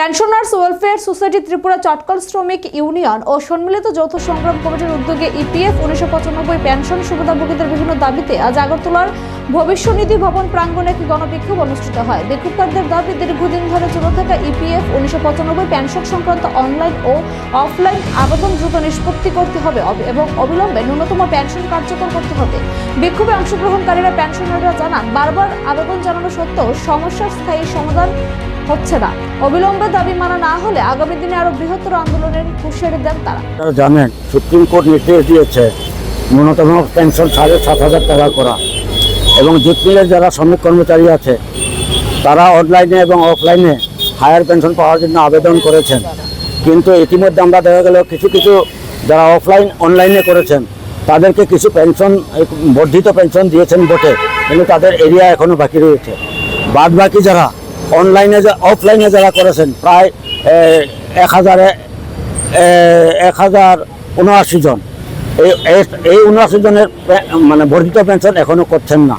Pensioners welfare society Tripura চটকল শ্রমিক union ও সম্মিলিত যৌথ সংগ্রাম কমিটির উদ্যোগে ইপিএফ 1995 পেনশন সুবিধাভোগীদের বিভিন্ন দাবিতে আজ আগরতলার ভবিষ্যনিধি ভবন প্রাঙ্গণে একটি গণবিক্ষোভ অনুষ্ঠিত হয়। বিক্ষোভকারীদের দাবি, দীর্ঘদিন ধরে চলতে থাকা ইপিএফ 1995 পেনশন সংক্রান্ত অনলাইন ও অফলাইন আবেদন দ্রুত নিষ্পত্তি করতে হবে এবং অবিলম্বে ন্যূনতম পেনশন কার্যকর করতে হবে। বিক্ষোভে অংশগ্রহণকারীরা পেনশনাররা জানান, বারবার আবেদন জানানো সত্ত্বেও সমস্যার স্থায়ী সমাধান হচ্ছে না। অবিলম্বে দাবি মানা না হলে আগামী দিনে আরো বৃহত্তর আন্দোলনের হুঁশিয়ারি দেন তারা। জানেন, সুপ্রিম কোর্ট নির্দেশ দিয়েছে ন্যূনতম পেনশন 7,500 টাকা করা, এবং জিপিএলের যারা শ্রমিক কর্মচারী আছে তারা অনলাইনে এবং অফলাইনে হায়ার পেনশন পাওয়ার জন্য আবেদন করেছেন। কিন্তু ইতিমধ্যে আমরা দেখা গেল কিছু যারা অনলাইনে করেছেন তাদেরকে কিছু পেনশন, বর্ধিত পেনশন দিয়েছেন বটে, কিন্তু তাদের এরিয়া এখনও বাকি রয়েছে। বাদ বাকি যারা অফলাইনে যারা করেছেন প্রায় 1079 জন, এই 79 জনের মানে বর্ধিত পেনশন এখনও করছেন না।